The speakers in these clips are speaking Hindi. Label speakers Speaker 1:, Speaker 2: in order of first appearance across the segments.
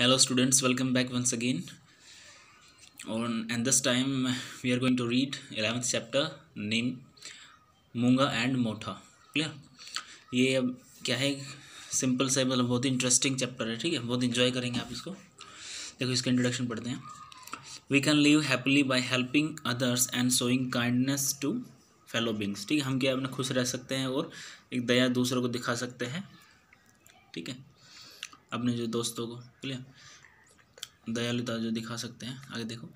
Speaker 1: Hello students, welcome back once again. And this time we are going to read 11th chapter name मूंगा एंड मोठा. क्लियर. ये अब क्या है, सिंपल सा मतलब बहुत ही इंटरेस्टिंग चैप्टर है. ठीक है, बहुत इंजॉय करेंगे आप इसको. देखो इसका इंट्रोडक्शन पढ़ते हैं. We can live happily by helping others and showing kindness to fellow beings. ठीक है, हम क्या अपना खुश रह सकते हैं और एक दया दूसरों को दिखा सकते हैं. ठीक है, अपने जो दोस्तों को. क्लियर, दयालुता जो दिखा सकते हैं. आगे देखो.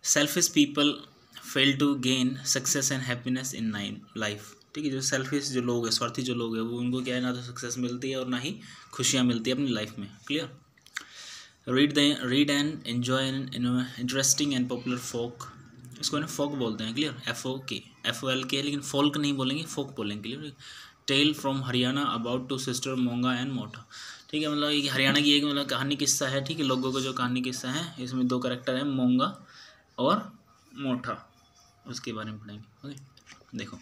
Speaker 1: Selfish people fail to gain success and happiness in life. ठीक है, जो सेल्फिश जो लोग हैं, स्वार्थी जो लोग हैं, वो उनको क्या है, ना तो सक्सेस मिलती है और ना ही खुशियाँ मिलती है अपनी लाइफ में. Clear. Read and enjoy an interesting and popular folk. इसको ना फोक बोलते हैं. क्लियर. FOK है, लेकिन फोल्क नहीं बोलेंगे, फोक बोलेंगे. Clear. Tale from Haryana about two sister Moonga and Motha. ठीक है, मतलब ये हरियाणा की एक मतलब कहानी किस्सा है. ठीक है, लोगों को जो कहानी किस्सा है, इसमें दो कैरेक्टर हैं, मूंगा और मोठा. उसके बारे में पढ़ेंगे. ओके, देखो.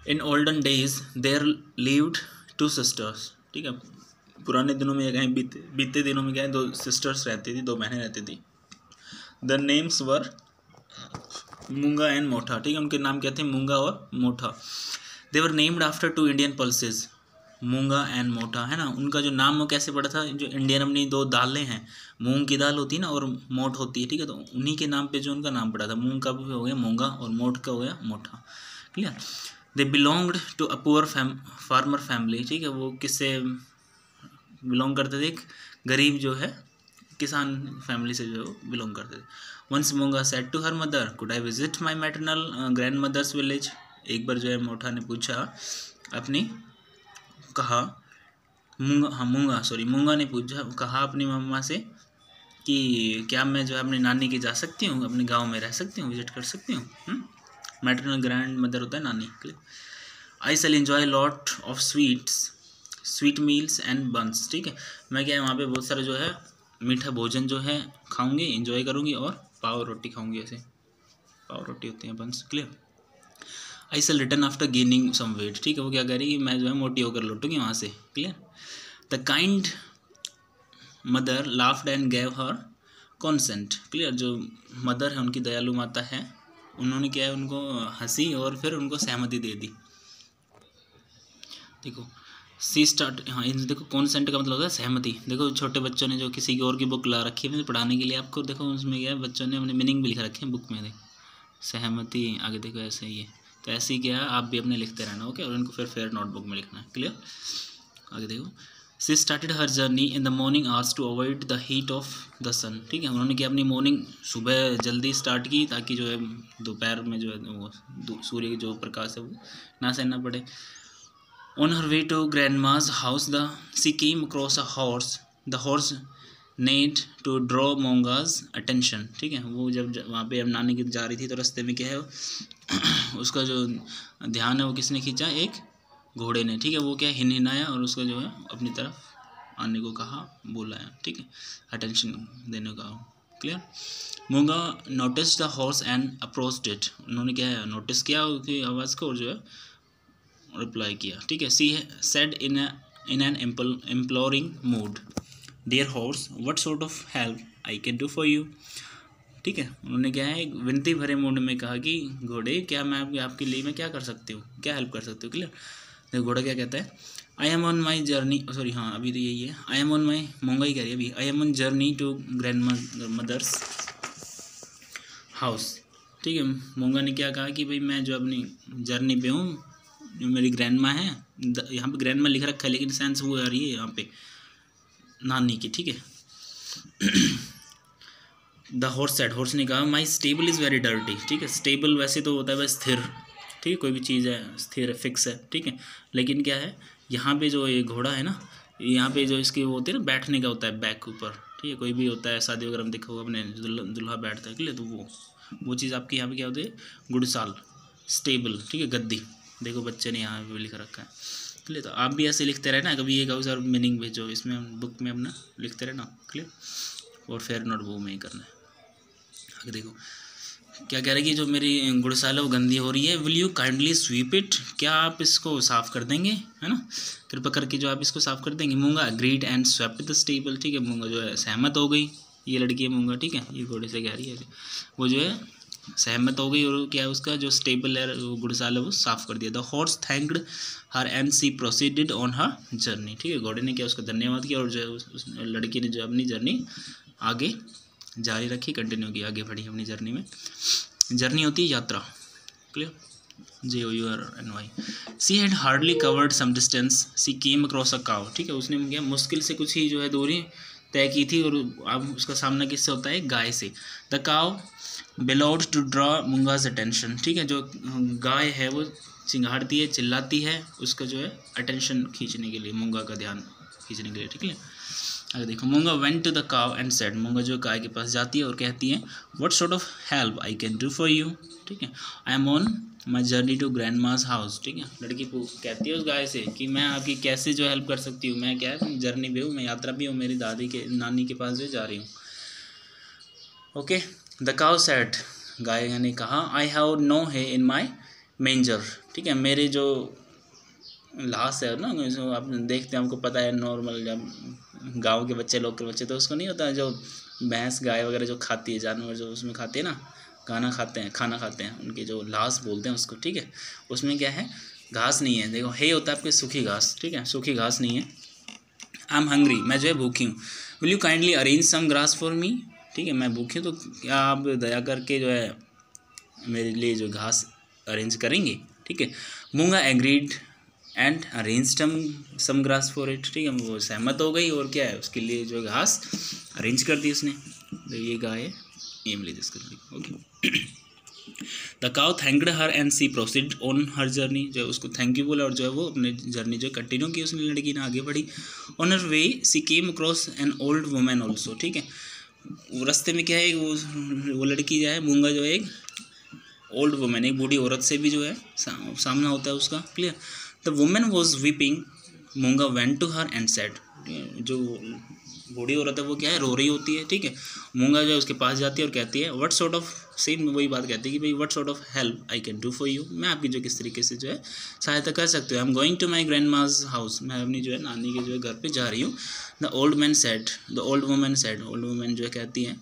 Speaker 1: In olden days there lived two sisters. ठीक है, पुराने दिनों में क्या है, बीते दिनों में क्या है, दो सिस्टर्स रहती थी, दो बहनें रहती थी. द नेम्स वर मूंगा एंड मोठा. ठीक है, उनके नाम क्या थे, मूंगा और Motha. They were named after two Indian pulses, Moonga and Motha. है ना, उनका जो नाम वो कैसे पड़ा था, जो इंडियन अपनी दो दालें हैं, मूंग की दाल होती है ना और मोठ होती है. ठीक है, तो उन्हीं के नाम पे जो उनका नाम पड़ा था, मूंग का भी हो गया मूंगा और मोठ का हो गया Motha. Clear. They belonged to a poor farmer family. ठीक है, वो किससे बिलोंग करते थे, एक गरीब जो है किसान फैमिली से जो बिलोंग करते थे. Once Moonga said to her mother, could I visit my maternal grandmother's village. एक बार जो है मोठा ने पूछा अपनी, कहा मूंगा ने पूछा, कहा अपनी मम्मा से कि क्या मैं जो है अपनी नानी की जा सकती हूँ, अपने गांव में रह सकती हूँ, विजिट कर सकती हूँ. मैटरनल ग्रैंड मदर होता है नानी. I shall enjoy lot of sweet meals and buns. ठीक है, मैं क्या है वहाँ पे बहुत सारे जो है मीठा भोजन जो है खाऊंगी, एंजॉय करूँगी, और पाव रोटी खाऊंगी. ऐसे पाव रोटी होती है, buns. Clear. I shall return after gaining some weight. ठीक है, वो क्या कह रही है, मैं जो है मोटी होकर लौटूंगी वहाँ से. Clear. The kind mother laughed and gave her consent. Clear, जो मदर है उनकी दयालु माता है, उन्होंने क्या है, उनको हंसी और फिर उनको सहमति दे दी. देखो सी स्टार्ट, हाँ इन देखो कॉन्सेंट का मतलब होता है सहमति. देखो छोटे बच्चों ने जो किसी की और की बुक ला रखी है पढ़ाने के लिए आपको, देखो उसमें क्या है, बच्चों ने अपने मीनिंग भी लिख रखे हैं बुक में. देखो सहमति, आगे देखो ऐसे ही है. तो ऐसे ही क्या है, आप भी अपने लिखते रहना. ओके, और इनको फिर फेयर नोटबुक में लिखना है. क्लियर. आगे देखो. She started her journey in the morning hours to avoid the heat of the sun. ठीक है, उन्होंने क्या अपनी मॉर्निंग सुबह जल्दी स्टार्ट की, ताकि जो है दोपहर में जो है वो सूर्य की जो प्रकाश है वो ना सहना पड़े. On her way to grandma's house, she came across a horse. The horse neighed to draw Monga's attention. ठीक है, वो जब वहाँ पे अब नानी की जा रही थी तो रास्ते में क्या है, उसका जो ध्यान है वो किसने खींचा, एक घोड़े ने. ठीक है, वो क्या हिनहिनाया और उसका जो है अपनी तरफ आने को कहा, बुलाया. ठीक है, अटेंशन देने को कहा. क्लियर. मूंगा notice the horse and approached it. उन्होंने क्या है, नोटिस किया उसकी आवाज़ को और जो है रिप्लाई किया. ठीक है. She said in an imploring mood, dear horse what sort of help I can do for you. ठीक है, उन्होंने क्या है, एक विनती भरे मूड में कहा कि घोड़े, क्या मैं आपके लिए मैं क्या कर सकती हूँ, क्या हेल्प कर सकती हूँ. क्लियर. देखो घोड़ा क्या कहता है, I am on my journey, sorry हाँ अभी तो यही है, आई एम ऑन माई, मूंगा ही कह रही है अभी, I am on journey to grandmother's house. ठीक है, मूंगा ने क्या कहा कि भाई मैं जो अपनी जर्नी पे हूँ, जो मेरी ग्रैंड माँ है, यहाँ पे ग्रैंड माँ लिख रखा है लेकिन सेंस वो आ रही है यहाँ पे नानी की. ठीक है. द हॉर्स सेड, हॉर्स ने कहा, माई स्टेबल इज़ वेरी डर्टी. ठीक है, स्टेबल वैसे तो होता है वह स्थिर. ठीक है, कोई भी चीज़ है स्थिर है, फिक्स है. ठीक है, लेकिन क्या है, यहाँ पे जो ये घोड़ा है ना, यहाँ पे जो इसकी वो होती है ना, बैठने का होता है बैक ऊपर. ठीक है, कोई भी होता है शादी वगैरह में देखा होगा अपने, दुल्हा बैठता है. क्लियर. तो वो चीज़ आपकी यहाँ पे क्या होती है, गुड़साल, स्टेबल. ठीक है, गद्दी. देखो बच्चे ने यहाँ पे लिख रखा है. क्लियर. तो आप भी ऐसे लिखते रहना, कभी एक अवसर मीनिंग भेजो इसमें बुक में अपना लिखते रहना. क्लियर. और फेयर नोट वो में ही करना है. आगे देखो. क्या कह रहे हैं कि जो मेरी गुड़साल है वो गंदी हो रही है, will you kindly sweep it, क्या आप इसको साफ़ कर देंगे, है ना, कृपा करके जो आप इसको साफ़ कर देंगे। मूंगा agreed and swept the stable, ठीक है, मूंगा जो है सहमत हो गई, ये लड़की है मूंगा, ठीक है, ये घोड़े से कह रही है, वो जो है सहमत हो गई और क्या है उसका जो स्टेबल है वो गुड़साल है वो साफ़ कर दिया। The horse thanked her and she proceeded on her journey, ठीक है, घोड़े ने क्या उसका धन्यवाद किया और जो है उस लड़की ने जो अपनी जर्नी आगे जारी रखी, कंटिन्यू की, आगे बढ़ी अपनी जर्नी में। जर्नी होती है यात्रा, clear, JOURNY। She had hardly covered some distance she came across a cow, ठीक है, उसने क्या मुश्किल से कुछ ही जो है दूरी तय की थी और अब उसका सामना किससे होता है, गाय से। द काव बेलॉड टू ड्रॉ मूंगाज अटेंशन, ठीक है, जो गाय है वो चिंगाड़ती है, चिल्लाती है, उसका जो है अटेंशन खींचने के लिए, मूंगा का ध्यान खींचने के लिए, ठीक है। अगर देखो मूंगा वेंट टू द काव एंड सेड, मूंगा जो गाय के पास जाती है और कहती है what sort of help I can do for you, ठीक है, I am on my journey to grandma's house, ठीक है, लड़की कहती है उस गाय से कि मैं आपकी कैसे जो हेल्प कर सकती हूँ, मैं क्या है जर्नी भी हूँ, मैं यात्रा भी हूँ, मेरी दादी के नानी के पास जो जा रही हूँ। ओके, द काव सेड, गाय ने कहा आई हैव नो है इन माई मेंजर, ठीक है, मेरे जो लाश है ना, आप देखते हैं, हमको पता है नॉर्मल जब गांव के बच्चे, लोग के बच्चे, तो उसको नहीं होता जो भैंस गाय वगैरह जो खाती है, जानवर जो उसमें खाते हैं ना, खाना खाते हैं, उनके जो लाश बोलते हैं उसको, ठीक है, उसमें क्या है, घास नहीं है, देखो हे होता है आपके सूखी घास, ठीक है, सूखी घास नहीं है। आई एम हंग्री, मैं जो है भूखी हूँ, will you kindly arrange some grass for me, ठीक है, मैं भूखी हूँ तो क्या आप दया करके जो है मेरे लिए जो घास अरेंज करेंगे, ठीक है। Moonga agreed and arranged some grass for it, ठीक है, वो सहमत हो गई और क्या है उसके लिए जो घास अरेंज कर दी उसने। तो ये गाय है, ये मिली जिसका, okay. The cow thanked her and she proceed on her journey, जो उसको थैंक यू बोला और जो है वो अपने जर्नी जो कंटिन्यू की उसने, लड़की ने आगे बढ़ी। On her way she came across an old women also, ठीक है, वो रास्ते में क्या है, वो लड़की जो है मूंगा जो है एक ओल्ड वुमेन, एक बूढ़ी औरत से भी जो है सामना होता है उसका, clear. The women was weeping, Moonga went to her and said, जो बूढ़ी औरत है वो क्या है, रो रही होती है, ठीक है, मूंगा जो है उसके पास जाती है और कहती है व्हाट सॉर्ट ऑफ, सेम वही बात कहती है कि भाई what sort of help I can do for you, मैं आपकी जो किस तरीके से जो है सहायता कर सकती हूँ। I am going to my grandma's house, मैं अपनी जो है नानी के जो है घर पे जा रही हूँ। The old women said, old women जो है कहती है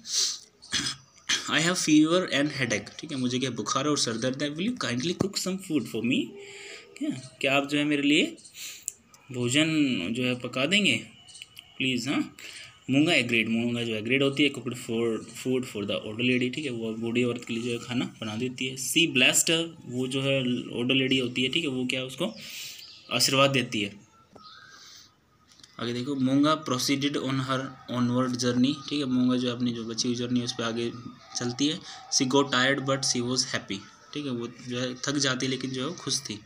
Speaker 1: I have fever and headache, ठीक है, मुझे क्या बुखार और सर दर्द है, will you kindly cook some food for me, क्या आप जो है मेरे लिए भोजन जो है पका देंगे प्लीज़, हाँ। मूंगा एग्रीड, मूंगा जो एग्रीड होती है, cooked food for the old lady, ठीक है, वो बूढ़ी औरत के लिए जो है खाना बना देती है। सी ब्लेस्ड, वो जो है ओल्ड लेडी होती है, ठीक है, वो क्या उसको आशीर्वाद देती है। आगे देखो, Moonga proceeded on her onward journey, ठीक है, मूंगा जो अपनी जो बची हुई जर्नी है उस पर आगे चलती है। She got tired but she was happy, ठीक है, वो जो है थक जाती है लेकिन जो है खुश थी।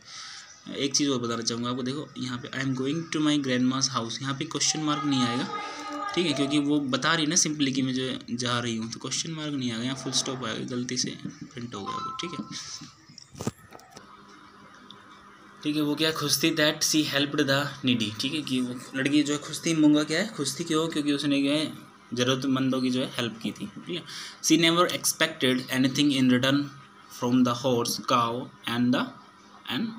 Speaker 1: एक चीज़ और बताना चाहूँगा आपको, देखो यहाँ पे I am going to my grandma's house, यहाँ पे क्वेश्चन मार्क नहीं आएगा, ठीक है, क्योंकि वो बता रही है ना सिंपली कि मैं जो जा रही हूँ, तो क्वेश्चन मार्क नहीं आएगा, यहाँ फुल स्टॉप आएगा, गलती से प्रिंट हो गया वो, ठीक है, ठीक है। वो क्या खुश थी, that she helped the needy, ठीक है, कि वो लड़की जो है खुश थी, मूंगा क्या है खुश थी, क्यों, क्योंकि उसने जो है ज़रूरतमंदों की जो है हेल्प की थी, ठीक है। She never expected anything in return from the horse, cow and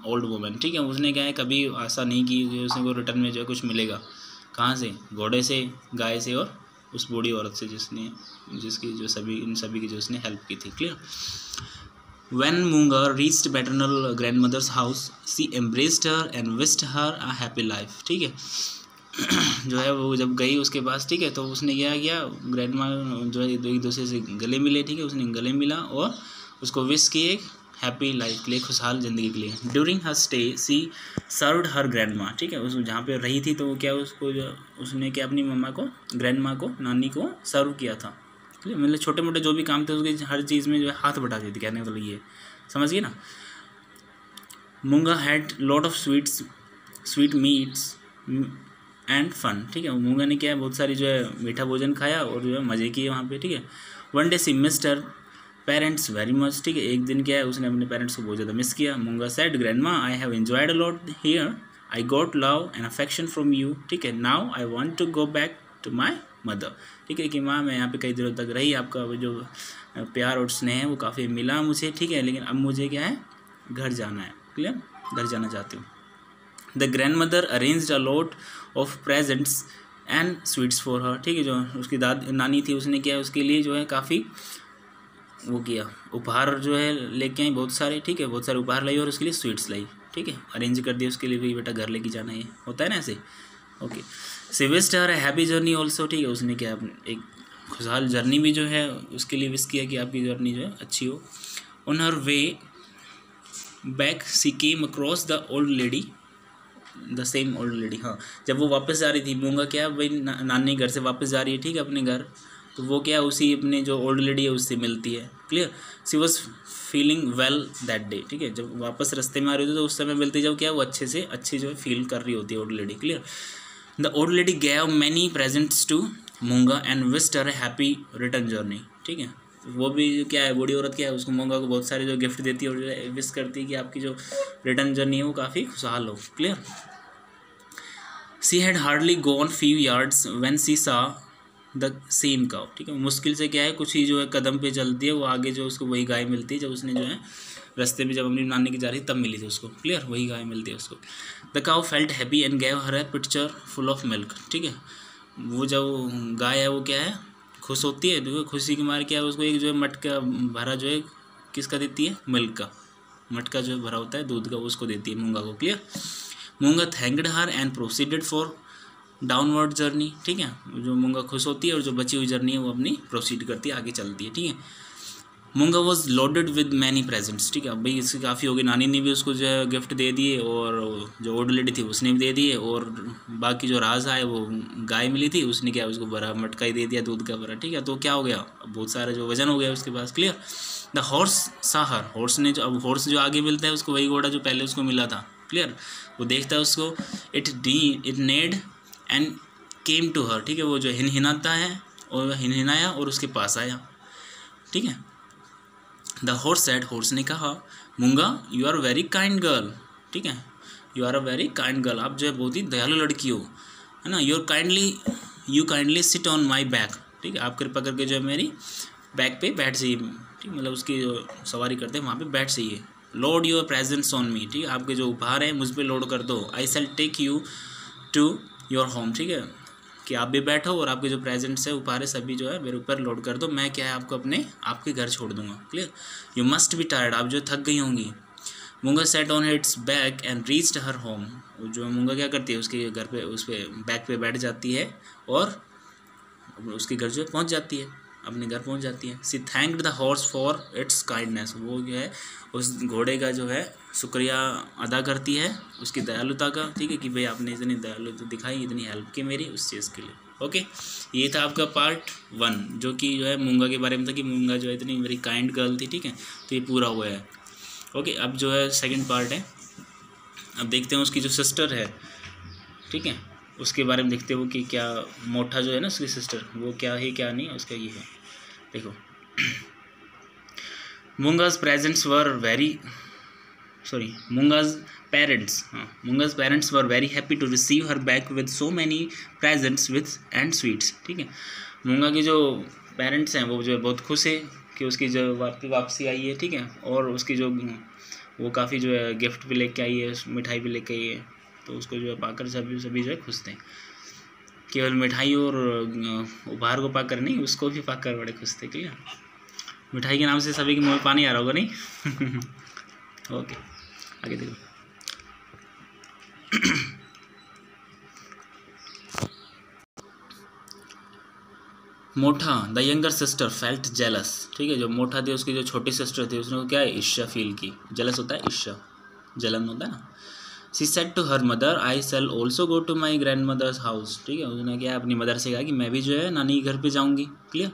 Speaker 1: old women, ठीक है, उसने क्या है कभी आशा नहीं की कि उसने को रिटर्न में जो है कुछ मिलेगा, कहाँ से, घोड़े से, गाय से और उस बूढ़ी औरत से जिसकी जो इन सभी की जो उसने हेल्प की थी, clear. When Munga reached maternal grandmother's house, she embraced her and wished her a happy life, ठीक है। जो है वो जब गई उसके पास, ठीक है, तो उसने क्या किया, ग्रैंड माँ जो है एक दूसरे से गले मिले, ठीक है, उसने गले मिला और उसको विश की एक हैप्पी लाइफ के लिए, खुशहाल ज़िंदगी के लिए। ड्यूरिंग हर स्टे सी सर्व्ड हर ग्रैंड माँ, ठीक है, उस जहाँ पे रही थी तो वो क्या उसको जो उसने क्या अपनी मम्मा को, ग्रैंड माँ को, नानी को सर्व किया था, मतलब छोटे मोटे जो भी काम थे उसके हर चीज़ में जो है हाथ बटा देती, कहने का मतलब ये समझिए ना। Moonga had lot of sweet meats and fun, ठीक है, मूंगा ने क्या है बहुत सारी जो है मीठा भोजन खाया और जो है मज़े किए वहाँ पे, ठीक है। वन डे सी मिस्ड हर पेरेंट्स वेरी मच, ठीक है, एक दिन क्या है उसने अपने पेरेंट्स को बहुत ज़्यादा मिस किया। Moonga said grandma I have enjoyed a lot here, I got love and affection from you, ठीक है, now I want to go back to my mother, ठीक है, कि माँ मैं यहाँ पे कई दिनों तक रही, आपका जो प्यार और स्नेह वो काफ़ी मिला मुझे, ठीक है, लेकिन अब मुझे क्या है, घर जाना है। क्लियर, घर जाना चाहती हूँ। The grand mother arranged a lot of presents and sweets for her, ठीक है, जो उसकी नानी थी उसने क्या उसके लिए जो है काफ़ी वो किया, उपहार जो है लेके आई बहुत सारे, ठीक है, बहुत सारे उपहार लाई और उसके लिए स्वीट्स लाई, ठीक है, अरेंज कर दिया उसके लिए भी, बेटा घर लेके जाना है, होता है ना ऐसे। Okay, she wished her happy journey also, ठीक है, उसने क्या एक खुशहाल जर्नी भी जो है उसके लिए विश किया कि आपकी जर्नी जो है अच्छी हो। On her way back she came across the old lady, the same old lady, हाँ, जब वो वापस जा रही थी, मूंगा क्या भाई नानी घर से वापस जा रही है, ठीक है, अपने घर, तो वो क्या उसी अपने जो ओल्ड लेडी है उससे मिलती है। Clear, she was feeling well that day, ठीक है, जब वापस रास्ते में आ रही होती तो उस समय मिलती, जब क्या वो अच्छे से अच्छी जो है फील कर रही होती है old lady. Clear, the old lady gave many presents to Moonga and wished her happy return journey, ठीक है, वो भी क्या है, बूढ़ी औरत क्या है, उसको मूंगा को बहुत सारे जो गिफ्ट देती है और विश करती है कि आपकी जो रिटर्न जर्नी है वो काफ़ी खुशहाल हो। Clear, she had hardly gone few yards when she saw the same cow, ठीक है, मुश्किल से क्या है कुछ ही जो है कदम पे चलती है, वो आगे जो उसको वही गाय मिलती है, जब उसने जो है रास्ते में जब अपनी नानी की जा रही तब मिली थी उसको। क्लियर, वही गाय मिलती है उसको। The cow felt happy and gave her A picture full of milk, ठीक है, वो जब गाय है वो क्या है खुश होती है, तो खुशी के मारे क्या है उसको एक जो है मटका भरा जो है किसका देती है, मिल्क का, मटका जो भरा होता है दूध का, उसको देती है मूंगा को। Clear, Moonga thanked her and proceeded for downward journey, ठीक है, जो मूंगा खुश होती है और जो बची हुई जर्नी है वो अपनी प्रोसीड करती है, आगे चलती है। ठीक है, मूंगा was loaded with many presents, ठीक है, अब भाई इसकी काफ़ी होगी, नानी ने भी उसको जो है गिफ्ट दे दिए और जो ओल्ड लेडी थी उसने भी दे दिए, और बाकी जो राज आए वो गाय मिली थी उसने क्या उसको भरा मटका ही दे दिया दूध का भरा। ठीक है, तो क्या हो गया, बहुत सारा जो वजन हो गया उसके पास। Clear, the horse Sahar, horse ने जो, अब हॉर्स जो आगे मिलता है उसको वही घोड़ा जो पहले उसको मिला था। क्लियर, वो देखता है उसको, it neighed and came to her, ठीक है, वो जो हिनहिनाता है और हिनहिनाया और उसके पास आया। ठीक है, द हॉर्स सेड, हॉर्स ने कहा, Moonga you are very kind girl, ठीक है, you are a very kind girl, आप जो है बहुत ही दयालु लड़की हो, है ना, you kindly sit on my back, ठीक है, आप कृपा करके जो है मेरी बैक पे बैठ जाइए, ठीक, मतलब उसकी जो सवारी करते हैं वहाँ पे बैठ जाइए। Load your presents on me, ठीक है, आपके जो उपहार है मुझ पर लोड कर दो। I shall take you to your home, ठीक है, कि आप भी बैठो और आपके जो प्रेजेंट्स है उपहार है सभी जो है मेरे ऊपर लोड कर दो, मैं क्या है आपको आपके घर छोड़ दूंगा। Clear, you must be tired, आप जो थक गई होंगी। मूंगा set on it's back and reached her home, जो मूंगा क्या करती है उसके घर पे उस पर बैक पे बैठ जाती है और उसके घर जो है पहुँच जाती है, अपने घर पहुंच जाती है। She thanked the horse for its kindness, वो जो है उस घोड़े का जो है शुक्रिया अदा करती है उसकी दयालुता का। ठीक है, कि भाई आपने इतनी दयालुता दिखाई, इतनी हेल्प की मेरी उस चीज़ के लिए। ओके, ये था आपका पार्ट 1 जो कि जो है मूंगा के बारे में था कि मूंगा जो है इतनी मेरी काइंड गर्ल थी। ठीक है, तो ये पूरा हुआ है। ओके, अब जो है सेकेंड पार्ट है, अब देखते हैं उसकी जो सिस्टर है, ठीक है, उसके बारे में देखते हो कि क्या मोटा जो है ना उसकी सिस्टर वो क्या है क्या नहीं, उसका ये है। देखो, Moonga's parents were very happy to receive her back with so many presents with and sweets. ठीक है, मूंगा के जो पेरेंट्स हैं वो जो है बहुत खुश है कि उसकी जो वापसी आई है। ठीक है, और उसकी जो वो काफ़ी जो है गिफ्ट भी लेके आई है, मिठाई भी लेके आई है, तो उसको जो है पाकर सभी जो है खुश थे। केवल मिठाई और उपहार को पाकर नहीं, उसको भी पाकर बड़े खुश थे। क्लियर, मिठाई के नाम से सभी के मुँह में पानी आ रहा होगा नहीं। ओके, आगे देखो। मोटा the younger sister felt jealous, ठीक है, जो मोटा थी उसकी जो छोटी सिस्टर थी उसने क्या है ईर्ष्या फील की। जेलस होता है ईर्ष्या, जलन होता है ना। She said to her mother, I shall also go to my grandmother's house, ठीक है, उसने क्या अपनी मदर से कहा कि मैं भी जो है नानी के घर पे जाऊँगी। Clear,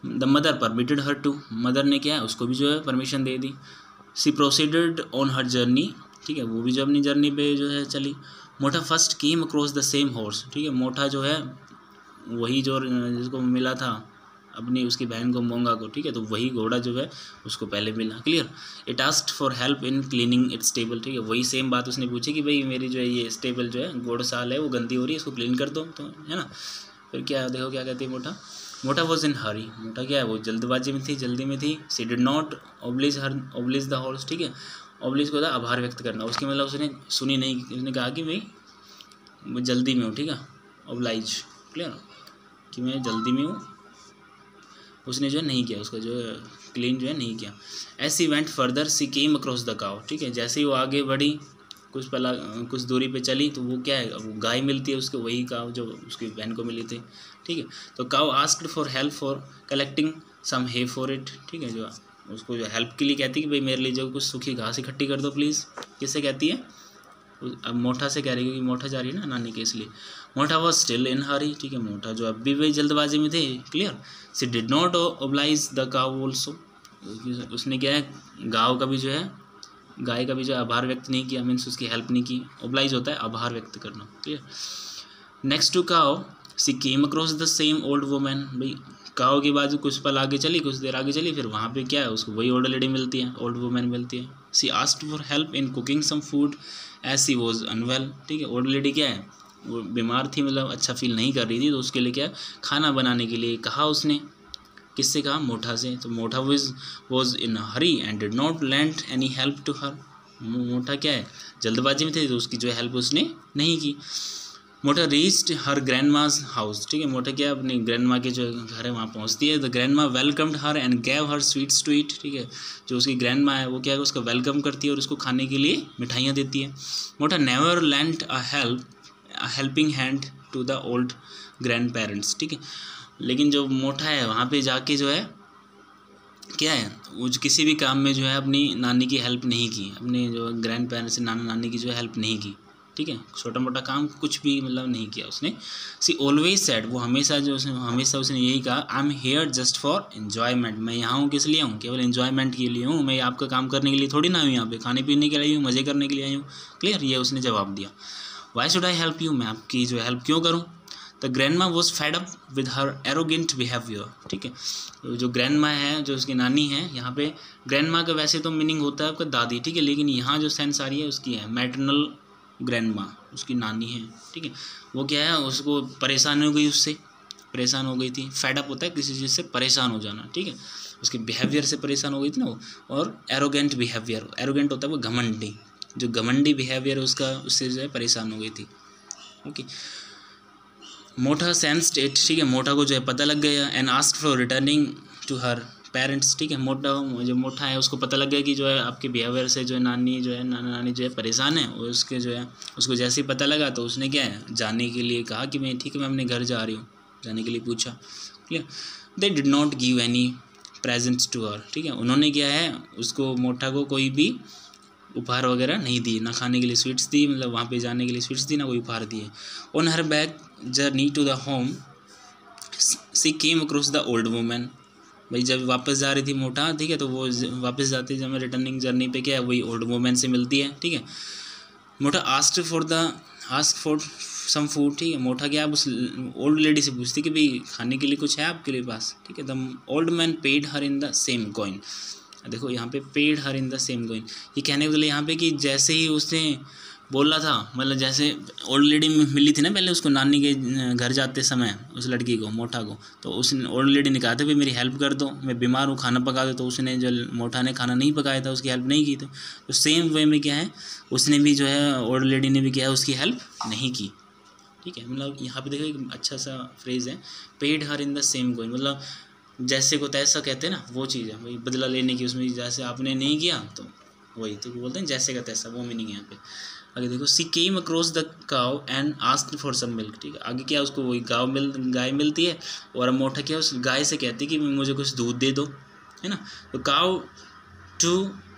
Speaker 1: the mother permitted her to, mother ने क्या है उसको भी जो है परमिशन दे दी। She proceeded on her journey, ठीक है, वो भी जो अपनी जर्नी पे जो है चली। मोटा first came across the same horse, ठीक है, मोटा जो है वही जो जिसको मिला था अपनी उसकी बहन को मूंगा को, ठीक है, तो वही घोड़ा जो है उसको पहले मिला। Clear, it asked for help in cleaning it's stable, ठीक है, वही सेम बात उसने पूछी कि भाई मेरी जो है ये स्टेबल जो है घोड़साल है वो गंदी हो रही है, इसको क्लीन कर दो, तो है ना। फिर क्या देखो क्या कहती है मोटा, मोटा वॉज इन हरी, मोटा क्या है वो जल्दबाजी में थी, जल्दी में थी। सी डिड नॉट ओब्लिज द हॉर्स, ठीक है, ओब्लिज को था आभार व्यक्त करना, उसकी मतलब उसने सुनी नहीं, उसने कहा कि भाई मैं जल्दी में हूँ, ठीक है, ओब्लाइज, क्लियर, कि मैं जल्दी में हूँ, उसने जो है नहीं किया, उसका जो है क्लीन जो है नहीं किया। As he went further she came across the cow, ठीक है, जैसे ही वो आगे बढ़ी कुछ दूरी पे चली तो वो क्या है, वो गाय मिलती है उसको, वही काउ जो उसकी बहन को मिली थी, ठीक है। तो cow asked for help for collecting some hay for it, ठीक है, जो उसको जो हेल्प के लिए कहती है कि भाई मेरे लिए जो कुछ सूखी घास इकट्ठी कर दो प्लीज़, किससे कहती है, अब मोटा से कह रही है क्योंकि मोटा जा रही है ना नानी के, इसलिए। मोटा वॉज स्टिल इन हरी, ठीक है, मोटा जो अब भी वही जल्दबाजी में थे, clear. She did not oblige the cow also, उसने क्या है गाँव का भी जो है, गाय का भी जो आभार व्यक्त नहीं किया, मीन्स उसकी हेल्प नहीं की। ओब्लाइज होता है आभार व्यक्त करना, clear. Next to cow she came across the same old women, भाई काउ के बाद कुछ पल आगे चली, कुछ देर आगे चली, फिर वहाँ पे क्या है उसको वही ओल्ड लेडी मिलती है, ओल्ड वुमेन मिलती है। She asked for help in cooking some food as she was unwell, ठीक है, ओल्ड लेडी क्या है वो बीमार थी, मतलब अच्छा फील नहीं कर रही थी, तो उसके लिए क्या खाना बनाने के लिए कहा उसने, किससे कहा, मोटा से। तो Mota was in hurry and did not lend any help to her, Mota क्या है जल्दबाजी में थे तो उसकी जो हेल्प उसने नहीं की। मोटा रीच्ड हर ग्रैंड माज हाउस, ठीक है, मोटा क्या अपनी ग्रैंड माँ के जो घर है वहाँ पहुँचती है। The grandma welcomed her and gave her sweets to eat, ठीक है, जो उसकी ग्रैंड माँ है वो क्या है उसका वेलकम करती है और उसको खाने के लिए मिठाइयाँ देती है। Mota never lend a helping hand to the old grandparents, ठीक है, लेकिन जो मोटा है वहाँ पे जाके जो है क्या है वो किसी भी काम में जो है अपनी नानी की हेल्प नहीं की, अपने जो ग्रैंड पेरेंट्स नाना नानी की जो है हेल्प नहीं की, ठीक है, छोटा मोटा काम कुछ भी मतलब नहीं किया उसने। सी ऑलवेज सेड, वो हमेशा उसने यही कहा, I am here just for enjoyment, मैं यहाँ हूँ किस लिए हूँ, केवल एन्जॉयमेंट के लिए हूँ, मैं आपका काम करने के लिए थोड़ी ना हूँ, यहाँ पे खाने पीने के लिए आई हूँ, मज़े करने के लिए आई हूँ, क्लियर, ये उसने जवाब दिया। Why should I help you, मैं आपकी जो हेल्प क्यों करूँ। द ग्रैंड माँ was fed up with her arrogant behaviour, ठीक है, जो ग्रैंड माँ है जो उसकी नानी है, यहाँ पे ग्रैंड माँ का वैसे तो मीनिंग होता है आपका दादी, ठीक है, लेकिन यहाँ जो सेंस आ रही है उसकी है मैटरनल ग्रैंड माँ, उसकी नानी है, ठीक है, वो क्या है उसको परेशान हो गई, उससे परेशान हो गई थी, फेड अप होता है किसी चीज़ से परेशान हो जाना, ठीक है, उसके बिहेवियर से परेशान हो गई थी ना वो। और एरोगेंट बिहेवियर, एरोगेंट होता है वो घमंडी, जो घमंडी बिहेवियर उसका, उससे जो है परेशान हो गई थी, ओके। मोटा सेंस्ड इट, ठीक है, मोटा को जो है पता लग गया, and asked for returning to her parents, ठीक है, मोटा जो मोटा है उसको पता लग गया कि जो है आपके बिहेवियर से जो है नानी जो है नाना नानी जो है परेशान है, और उसके जो है उसको जैसे ही पता लगा तो उसने क्या है जाने के लिए कहा कि मैं ठीक है मैं अपने घर जा रही हूँ, जाने के लिए पूछा, clear. They did not give any presents to her, ठीक है, उन्होंने क्या है उसको मोटा को कोई भी उपहार वगैरह नहीं दिए, ना खाने के लिए स्वीट्स दी, मतलब वहाँ पे जाने के लिए स्वीट्स दी, ना कोई उपहार दिए। On her back journey to the home she came across the old women, भाई जब वापस जा रही थी मोटा, ठीक है, तो वो वापस जाते जब रिटर्निंग जर्नी पे क्या है वही ओल्ड वुमेन से मिलती है, ठीक है। मोटा आस्क फॉर सम फूड, ठीक है, मोटा क्या उस ओल्ड लेडी से पूछती कि भाई खाने के लिए कुछ है आपके लिए पास, ठीक है। The old man paid her in the same coin, देखो यहाँ पे paid her in the same coin, ये कहने के बदले यहाँ पे कि जैसे ही उसने बोला था, मतलब जैसे ओल्ड लेडी मिली थी ना पहले उसको नानी के घर जाते समय उस लड़की को मोटा को, तो उस ओल्ड लेडी ने कहा था भाई मेरी हेल्प कर दो, मैं बीमार हूँ खाना पका दो, तो उसने जो मोटा ने खाना नहीं पकाया था उसकी हेल्प नहीं की, तो सेम वे में क्या है उसने भी जो है ओल्ड लेडी ने भी क्या है उसकी हेल्प नहीं की, ठीक है। मतलब यहाँ पे देखो एक अच्छा सा फ्रेज़ है, paid her in the same coin, मतलब जैसे को तैसा कहते हैं ना वो चीज़ है, वही बदला लेने की, उसमें जैसे आपने नहीं किया तो वही तो बोलते हैं जैसे का तैसा, वो मीनिंग है यहाँ पे। आगे देखो, she came across the cow and asked for some milk, ठीक है, आगे क्या उसको वही गाय मिलती है, और मोटा क्या उस गाय से कहती है कि मुझे कुछ दूध दे दो, है ना। तो cow too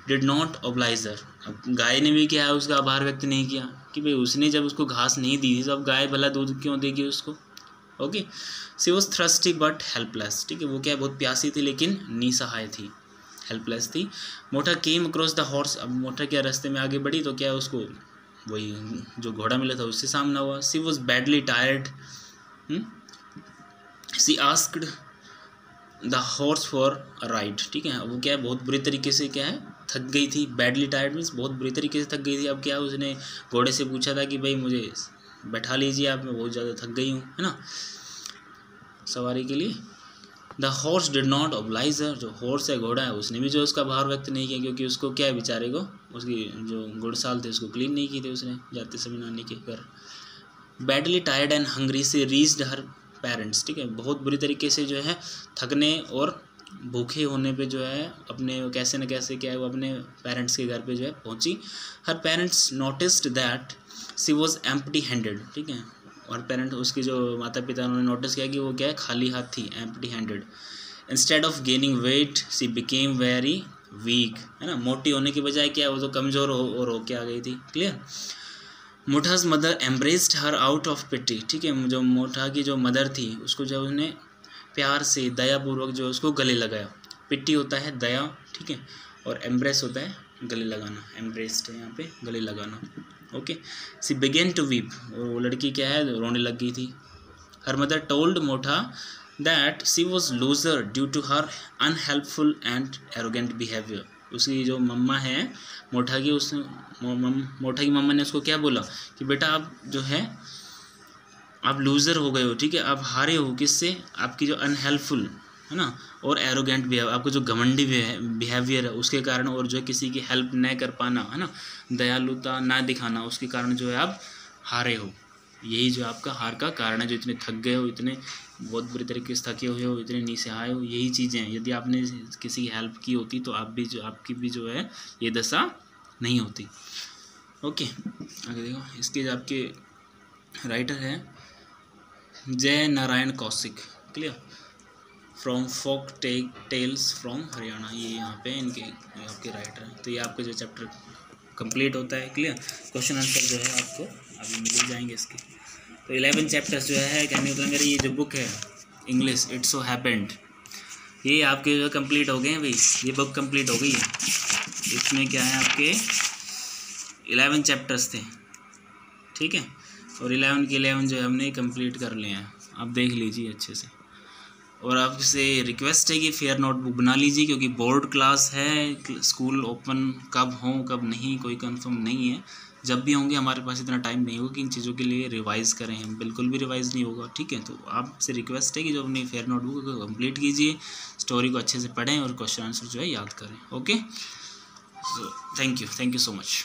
Speaker 1: did not oblige her, अब गाय ने भी क्या है उसका आभार व्यक्त नहीं किया कि भाई उसने जब उसको घास नहीं दी तो अब गाय भला दूध क्यों देगी उसको, okay. She was thirsty but helpless, ठीक है, वो क्या बहुत प्यासी थी लेकिन निसहाय थी, हेल्पलेस थी। मोटा केम अक्रॉस द हॉर्स, अब मोटा क्या रास्ते में आगे बढ़ी तो क्या उसको वही जो घोड़ा मिला था उससे सामना हुआ। She was badly tired, she asked the horse for a ride, ठीक है, वो क्या है बहुत बुरी तरीके से क्या है थक गई थी, बैडली टायर्ड मीन्स बहुत बुरी तरीके से थक गई थी। अब क्या उसने घोड़े से पूछा था कि भाई मुझे बैठा लीजिए आप, मैं बहुत ज़्यादा थक गई हूँ, है ना, सवारी के लिए। The horse did not oblige her, जो हॉर्स है घोड़ा है उसने भी जो उसका भार व्यक्त नहीं किया, क्योंकि उसको क्या है बेचारे को, उसकी जो घुड़साल थे उसको क्लीन नहीं की थी उसने जाते समय नानी के घर। बैडली टायर्ड एंड हंग्री से रीच्ड हर पेरेंट्स, ठीक है, बहुत बुरी तरीके से जो है थकने और भूखे होने पे जो है अपने कैसे न कैसे क्या है वो अपने पेरेंट्स के घर पे जो है पहुंची। Her parents noticed that she was empty handed, ठीक है, और पेरेंट उसके जो माता पिता उन्होंने नोटिस किया कि वो क्या है खाली हाथ थी, empty handed. Instead of gaining weight C became very weak, है ना, मोटी होने की बजाय क्या वो तो कमज़ोर हो के आ गई थी। Clear. Motha's mother embraced her out of pity, ठीक है, जो मोठा की जो मदर थी उसको जब उसने प्यार से दयापूर्वक जो उसको गले लगाया। पिट्टी होता है दया, ठीक है, और एम्ब्रेस होता है गले लगाना, एम्ब्रेस्ड है यहाँ पे गले लगाना। Okay. She began to weep, और वो लड़की क्या है रोने लग गई थी। Her mother told Mota that she was loser due to her unhelpful and arrogant behaviour. उसकी जो मम्मा है मोठा की, मोठा की मम्मा ने उसको क्या बोला कि बेटा आप जो है आप लूज़र हो गए हो, ठीक है, आप हारे हो किससे, आपकी जो अनहेल्पफुल है ना और एरोगेंट बिहेवियर, आपको जो घमंडी बिहेवियर है उसके कारण, और जो है किसी की हेल्प न कर पाना, है ना, दयालुता ना दिखाना, उसके कारण जो है आप हारे हो। यही जो आपका हार का कारण है, जो इतने थक गए हो, इतने बहुत बुरी तरीके से थके हुए हो, इतने नीचे आए हो, यही चीज़ें हैं। यदि आपने किसी की हेल्प की होती तो आप भी जो आपकी भी जो है ये दशा नहीं होती। ओके, आगे देखो, इसके जो आपके राइटर है Jay Narayan Kaushik. Clear. From folk tales from Haryana, ये यहाँ पे इनके आपके राइटर हैं। तो ये आपका जो चैप्टर कंप्लीट होता है। क्लियर। क्वेश्चन आंसर जो है आपको अभी मिल जाएंगे इसके। तो 11 चैप्टर्स जो है कहने मतलब मेरी ये जो बुक है इंग्लिश इट्स सो हैपेंड, ये आपके जो कंप्लीट हो गए हैं भाई, ये बुक कंप्लीट हो गई है। इसमें क्या है आपके 11 चैप्टर्स थे, ठीक है, और 11 के 11 जो है हमने कंप्लीट कर लिए हैं। आप देख लीजिए अच्छे से, और आपसे रिक्वेस्ट है कि फेयर नोटबुक बना लीजिए, क्योंकि बोर्ड क्लास है, स्कूल ओपन कब हों कब नहीं कोई कंफर्म नहीं है। जब भी होंगे हमारे पास इतना टाइम नहीं होगा कि इन चीज़ों के लिए रिवाइज़ करें, हम बिल्कुल भी रिवाइज़ नहीं होगा, ठीक है। तो आपसे रिक्वेस्ट है कि जो अपनी फेयर नोटबुक को कंप्लीट कीजिए, स्टोरी को अच्छे से पढ़ें और क्वेश्चन आंसर जो है याद करें। Okay, so thank you so much.